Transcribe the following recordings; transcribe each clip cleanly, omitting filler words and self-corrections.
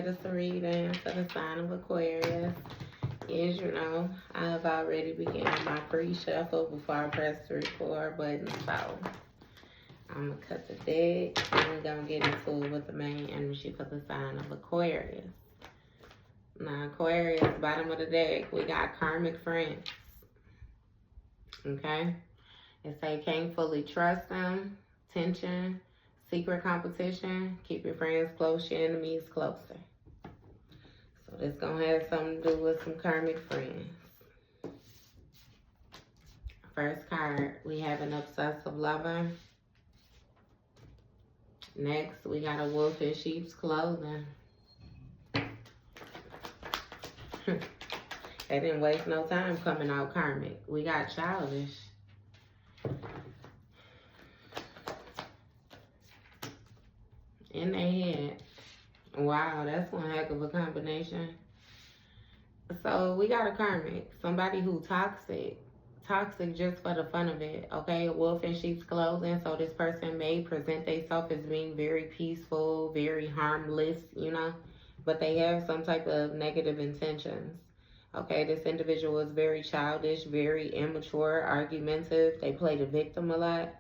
this reading for the sign of Aquarius. As you know, I have already began my pre-shuffle before I press the record button, so I'm going to cut the deck and we're going to get into it with the main energy for the sign of Aquarius. Now, Aquarius, bottom of the deck, we got karmic friends. Okay? It say can't fully trust them, tension, secret competition, keep your friends close, your enemies closer. So this gonna have something to do with some karmic friends. First card, we have an obsessive lover. Next, we got a wolf in sheep's clothing. They didn't waste no time coming out karmic. We got childish. In their head. Wow, that's one heck of a combination. So we got a karmic. Somebody who toxic. Toxic just for the fun of it. Okay, a wolf in sheep's clothing. So this person may present themselves as being very peaceful, very harmless, you know. But they have some type of negative intentions. Okay, this individual is very childish, very immature, argumentative. They play the victim a lot.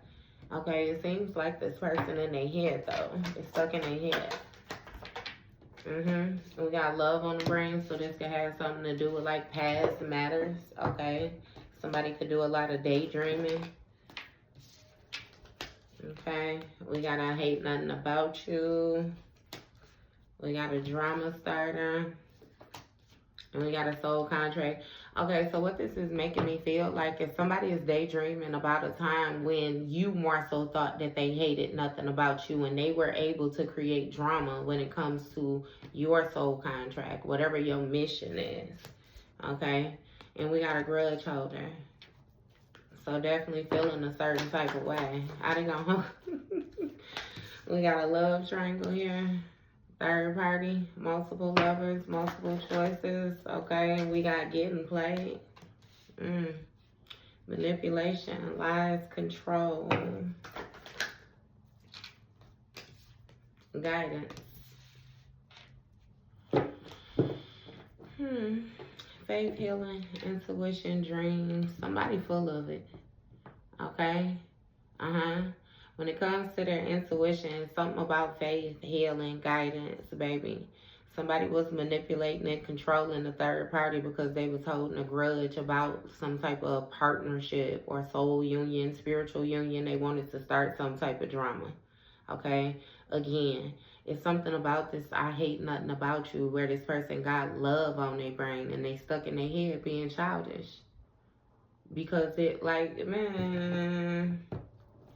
Okay, it seems like this person in their head, though. It's stuck in their head. We got love on the brain, so this could have something to do with, like, past matters. Okay, somebody could do a lot of daydreaming. Okay, we got I hate nothing about you. We got a drama starter. And we got a soul contract. Okay, so what this is making me feel like is somebody is daydreaming about a time when you more so thought that they hated nothing about you and they were able to create drama when it comes to your soul contract, whatever your mission is. Okay? And we got a grudge holder. So definitely feeling a certain type of way. I didn't know. We got a love triangle here. Third party, multiple lovers, multiple choices. Okay, we got getting played. Manipulation, lies, control. Guidance. Faith, healing, intuition, dreams. Somebody full of it. Okay? When it comes to their intuition, something about faith, healing, guidance, baby. Somebody was manipulating and controlling the third party because they was holding a grudge about some type of partnership or soul union, spiritual union. They wanted to start some type of drama. Okay? Again, it's something about this I hate nothing about you where this person got love on their brain and they stuck in their head being childish. Because it, like, man...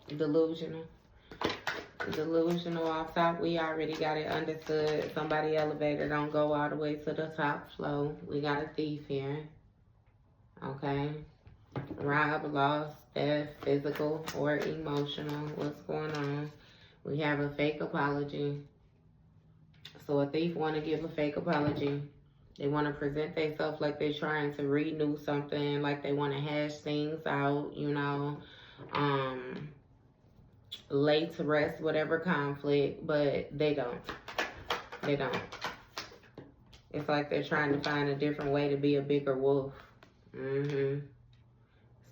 Delusional off top. We already got it understood. Somebody elevator don't go all the way to the top floor. We got a thief here. Okay. Rob, loss, death, physical or emotional. What's going on? We have a fake apology. So a thief want to give a fake apology. They want to present themselves like they're trying to renew something, like they want to hash things out, you know. Lay to rest whatever conflict, but they don't. It's like they're trying to find a different way to be a bigger wolf. See,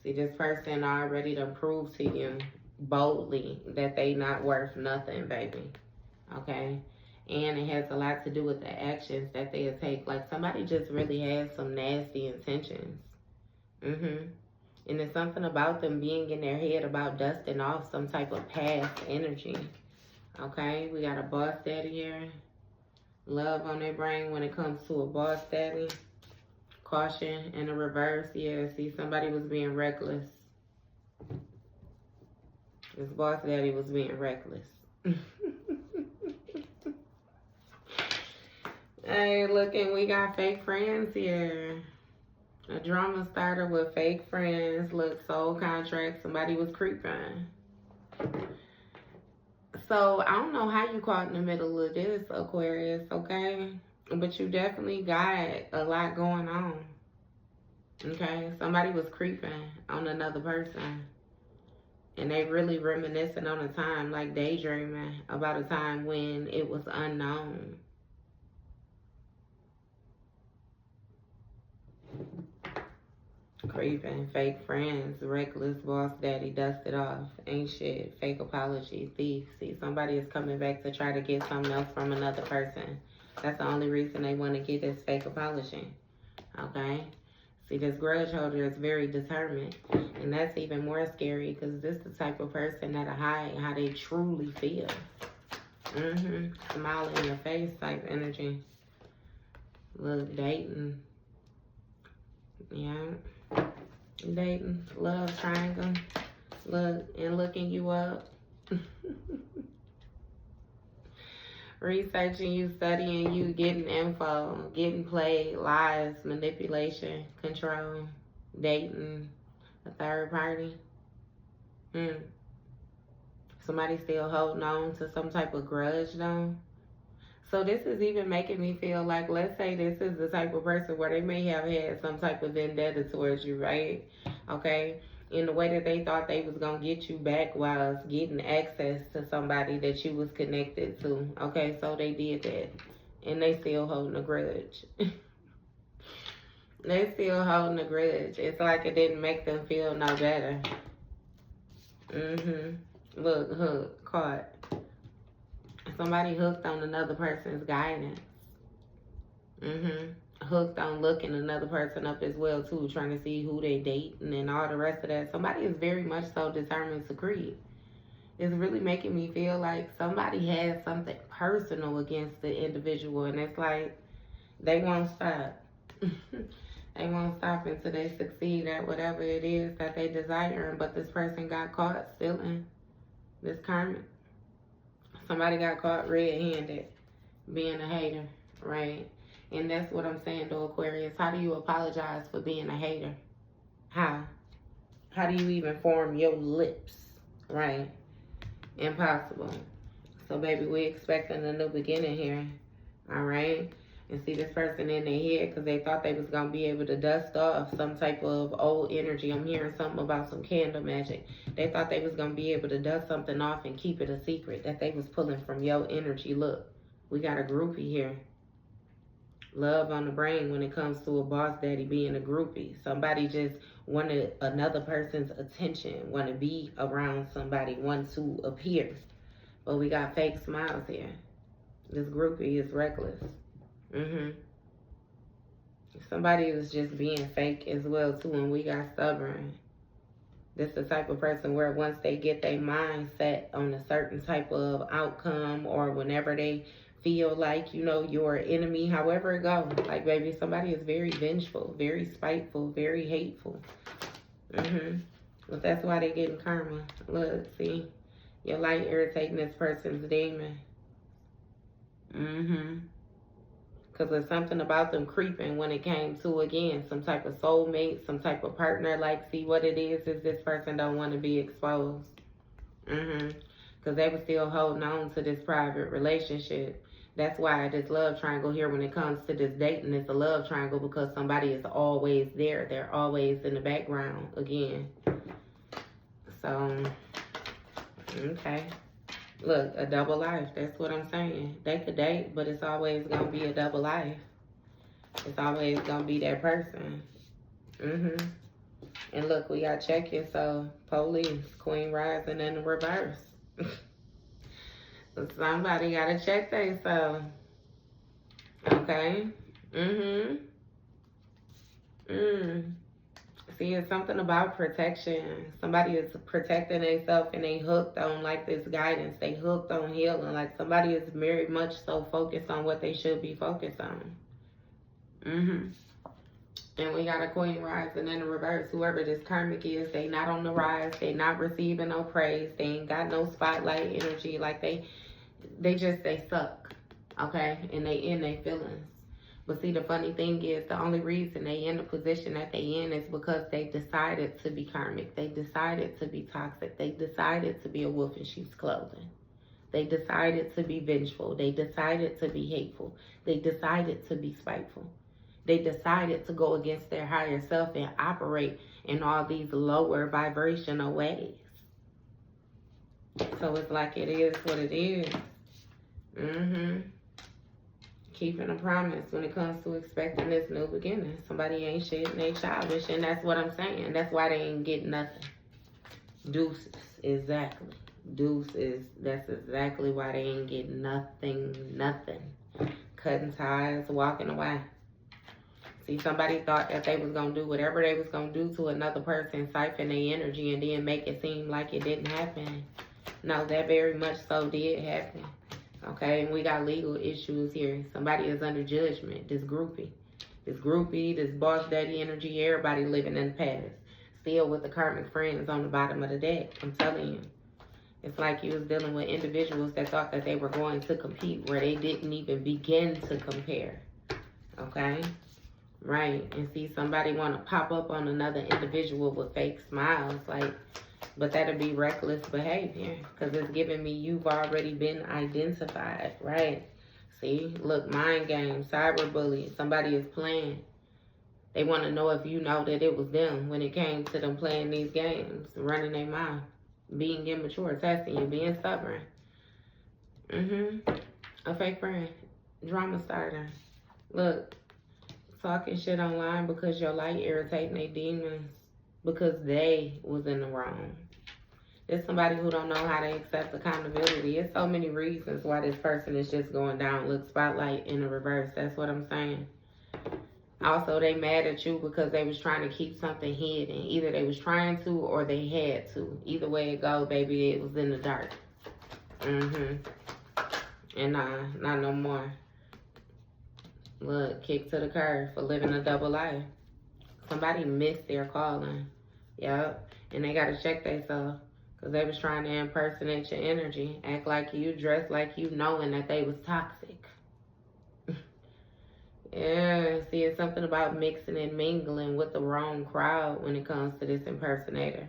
this person already done proved to you boldly that they not worth nothing, baby. Okay? And it has a lot to do with the actions that they'll take. Like, somebody just really has some nasty intentions. And there's something about them being in their head about dusting off some type of past energy. Okay, we got a boss daddy here. Love on their brain when it comes to a boss daddy. Caution in the reverse. Yeah, see, somebody was being reckless. This boss daddy was being reckless. Hey, look, and we got fake friends here. A drama starter with fake friends. Look, soul contract. Somebody was creeping. So, I don't know how you caught in the middle of this, Aquarius, okay? But you definitely got a lot going on. Okay? Somebody was creeping on another person. And they really reminiscing on a time, like daydreaming about a time when it was unknown. Creeping, fake friends, reckless, boss daddy, dust it off, ain't shit, fake apology, thief. See, somebody is coming back to try to get something else from another person. That's the only reason they want to get this fake apology, okay? See, this grudge holder is very determined, and that's even more scary because this is the type of person that'll hide how they truly feel. Smile in your face type energy. Look, dating. Yeah. Dating, love triangle, look, and looking you up. Researching you, studying you, getting info, getting played, lies, manipulation, control, dating, a third party. Somebody still holding on to some type of grudge though. So this is even making me feel like, let's say this is the type of person where they may have had some type of vendetta towards you, right? Okay? In the way that they thought they was going to get you back while getting access to somebody that you was connected to. Okay? So they did that. And they still holding a grudge. They still holding a grudge. It's like it didn't make them feel no better. Look, hook, caught. Somebody hooked on another person's guidance. Hooked on looking another person up as well too, trying to see who they dating and all the rest of that. Somebody is very much so determined to creep. It's really making me feel like somebody has something personal against the individual, and it's like they won't stop. They won't stop until they succeed at whatever it is that they desire. But this person got caught stealing. This karmic. Somebody got caught red-handed being a hater, right? And that's what I'm saying to Aquarius. How do you apologize for being a hater? How? How do you even form your lips, right? Impossible. So, baby, we expecting a new beginning here, all right? And see this person in their head because they thought they was going to be able to dust off some type of old energy. I'm hearing something about some candle magic. They thought they was going to be able to dust something off and keep it a secret that they was pulling from your energy. Look, we got a groupie here. Love on the brain when it comes to a boss daddy being a groupie. Somebody just wanted another person's attention, want to be around somebody, want to appear. But we got fake smiles here. This groupie is reckless. Somebody was just being fake as well too, and we got stubborn. This is the type of person where once they get their mind set on a certain type of outcome, or whenever they feel like, you know, your enemy, however it goes, like, baby, somebody is very vengeful, very spiteful, very hateful. But that's why they getting karma. Look, see, your light irritating this person's demon. Because there's something about them creeping when it came to, again, some type of soulmate, some type of partner. Like, see, what it is this person don't want to be exposed. Because they were still holding on to this private relationship. That's why this love triangle here, when it comes to this dating, it's a love triangle because somebody is always there. They're always in the background, again. So, okay. Look, a double life. That's what I'm saying. They could date, but it's always going to be a double life. It's always going to be that person. And look, we got check-in. So, police, queen rising in the reverse. Somebody got to check themselves. Okay? See, it's something about protection. Somebody is protecting themselves and they hooked on, like, this guidance. They hooked on healing. Like, somebody is very much so focused on what they should be focused on. And we got a queen rising in the reverse. Whoever this karmic is, they not on the rise. They not receiving no praise. They ain't got no spotlight energy. Like, they suck. Okay? And they in their feelings. But see, the funny thing is, the only reason they in the position that they in is because they decided to be karmic. They decided to be toxic. They decided to be a wolf in sheep's clothing. They decided to be vengeful. They decided to be hateful. They decided to be spiteful. They decided to go against their higher self and operate in all these lower vibrational ways. So it's like it is what it is. keeping a promise when it comes to expecting this new beginning. Somebody ain't shit and they childish, and that's what I'm saying. That's why they ain't getting nothing. Deuces, exactly. Deuces, that's exactly why they ain't getting nothing. Cutting ties, walking away. See, somebody thought that they was going to do whatever they was going to do to another person, siphon their energy, and then make it seem like it didn't happen. No, that very much so did happen. Okay, and we got legal issues here. Somebody is under judgment. This groupie, this boss daddy energy, everybody living in the past. Still with the karmic friends on the bottom of the deck. I'm telling you. It's like you was dealing with individuals that thought that they were going to compete where they didn't even begin to compare. Okay? Right. And see, somebody want to pop up on another individual with fake smiles. Like, but that'll be reckless behavior. Because it's giving me you've already been identified. Right? See? Look, mind games, cyberbullying. Somebody is playing. They want to know if you know that it was them when it came to them playing these games, running their mouth, being immature, testing you, being stubborn. A fake friend, drama starter. Look, talking shit online because your light irritating their demons because they was in the wrong. There's somebody who don't know how to accept accountability. There's so many reasons why this person is just going down. Look, spotlight in the reverse. That's what I'm saying. Also, they mad at you because they was trying to keep something hidden. Either they was trying to or they had to. Either way it go, baby, it was in the dark. And not no more. Look, kick to the curb for living a double life. Somebody missed their calling. Yep. And they got to check themselves because they was trying to impersonate your energy. Act like you, dress like you, knowing that they was toxic. Yeah, see, it's something about mixing and mingling with the wrong crowd when it comes to this impersonator.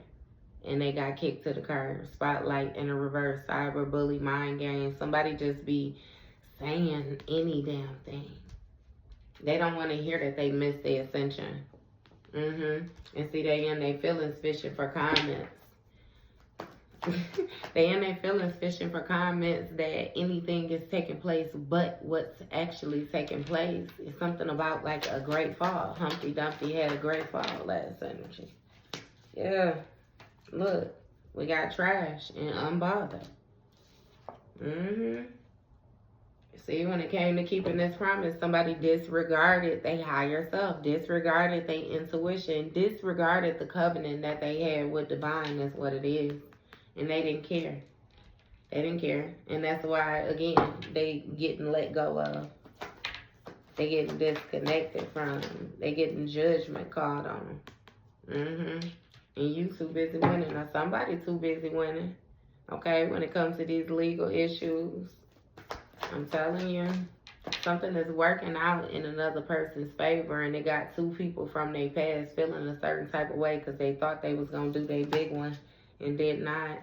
And they got kicked to the curb. Spotlight in a reverse, cyberbully, mind games. Somebody just be saying any damn thing. They don't want to hear that they missed their ascension. And see, they in their feelings fishing for comments. They in their feelings fishing for comments that anything is taking place, but what's actually taking place is something about like a great fall. Humpty Dumpty had a great fall last energy. Yeah. Look, we got trash and unbothered. See, when it came to keeping this promise, somebody disregarded their higher self, disregarded their intuition, disregarded the covenant that they had with divine. That's what it is. And they didn't care. They didn't care. And that's why, again, they getting let go of. They getting disconnected from. They getting judgment called on them. And you too busy winning. Or somebody too busy winning. Okay, when it comes to these legal issues, I'm telling you, something is working out in another person's favor, and they got two people from their past feeling a certain type of way because they thought they was going to do their big one and did not.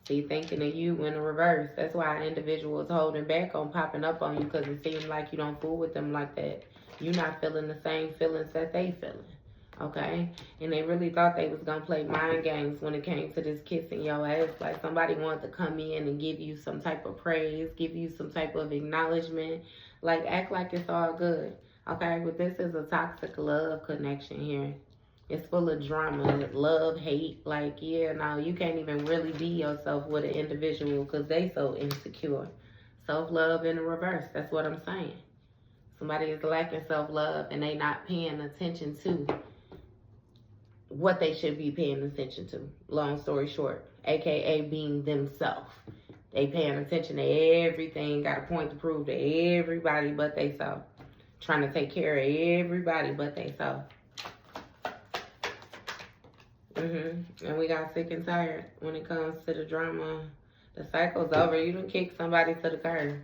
See, thinking of you in the reverse. That's why an individual is holding back on popping up on you because it seems like you don't fool with them like that. You're not feeling the same feelings that they feeling. Okay? And they really thought they was going to play mind games when it came to this kissing your ass. Like somebody wanted to come in and give you some type of praise, give you some type of acknowledgement. Like act like it's all good. Okay? But this is a toxic love connection here. It's full of drama, love, hate. Like, yeah, no, you can't even really be yourself with an individual because they so insecure. Self-love in the reverse. That's what I'm saying. Somebody is lacking self-love and they not paying attention to what they should be paying attention to. Long story short, aka being themselves. They paying attention to everything, got a point to prove to everybody but they self. Trying to take care of everybody but they self. And we got sick and tired when it comes to the drama. The cycle's over. You done kick somebody to the curb.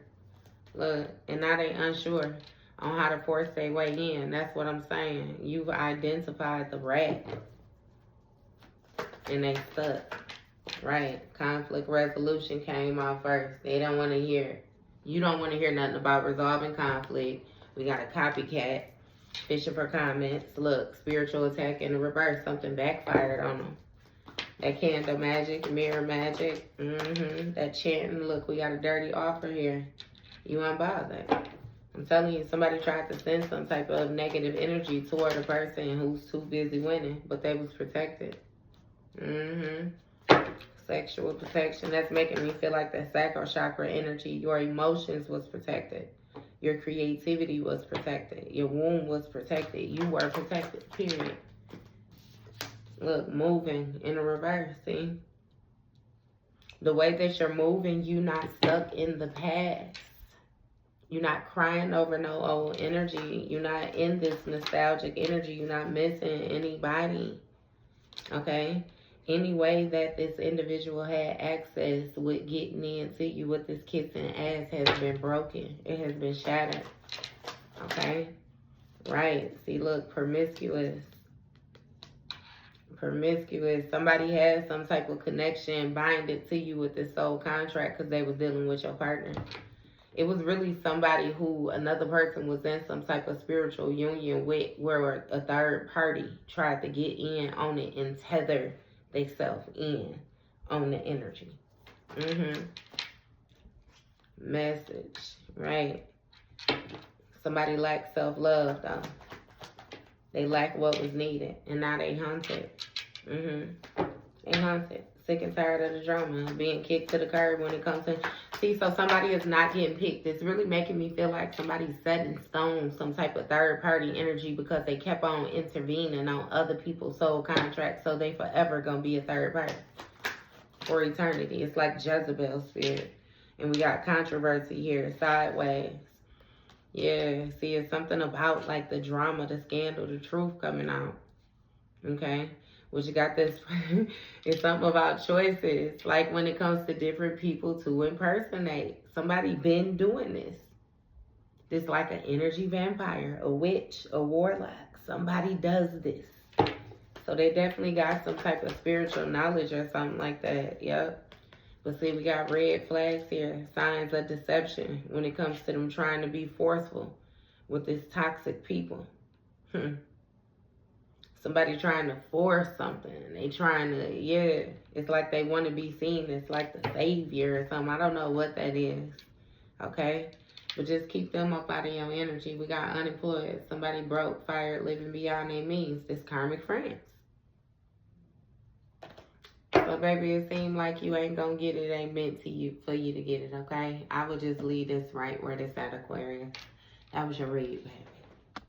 Look, and now they unsure on how to force their way in. That's what I'm saying. You've identified the rat. And they stuck. Right. Conflict resolution came off first. They don't want to hear it. You don't want to hear nothing about resolving conflict. We got a copycat. Fishing for comments. Look, spiritual attack in the reverse. Something backfired on them. That candle magic, mirror magic. That chanting. Look, we got a dirty offer here. You unbothered. I'm telling you, somebody tried to send some type of negative energy toward a person who's too busy winning, but they was protected. Sexual protection. That's making me feel like the sacral chakra energy. Your emotions was protected. Your creativity was protected. Your womb was protected. You were protected, period. Look, moving in the reverse, see? The way that you're moving, you're not stuck in the past. You're not crying over no old energy. You're not in this nostalgic energy. You're not missing anybody. Okay? Any way that this individual had access with getting into you with this kissing ass has been broken. It has been shattered. Okay? Right. See, look, promiscuous. Somebody has some type of connection binded to you with this soul contract because they was dealing with your partner. It was really somebody who another person was in some type of spiritual union with, where a third party tried to get in on it and tether themselves in on the energy. Message, right? Somebody lacked self-love, though. They lacked what was needed, and now they haunted. They haunted. Sick and tired of the drama, being kicked to the curb when it comes to... See, so somebody is not getting picked. It's really making me feel like somebody's set in stone, some type of third-party energy, because they kept on intervening on other people's soul contracts, so they forever gonna be a third party for eternity. It's like Jezebel spirit. And we got controversy here, sideways. Yeah, see, it's something about, like, the drama, the scandal, the truth coming out. Okay? Which you got this, it's something about choices. Like when it comes to different people to impersonate. Somebody been doing this. This like an energy vampire, a witch, a warlock. Somebody does this. So they definitely got some type of spiritual knowledge or something like that. Yep. But see, we got red flags here. Signs of deception when it comes to them trying to be forceful with this toxic people. Somebody trying to force something. They trying to, yeah. It's like they want to be seen as like the savior or something. I don't know what that is. Okay? But just keep them up out of your energy. We got unemployed. Somebody broke, fired, living beyond their means. This karmic friends. So, baby, it seems like you ain't gonna get it. It ain't meant to you for you to get it, okay? I would just leave this right where this at, Aquarius. That was your read, baby.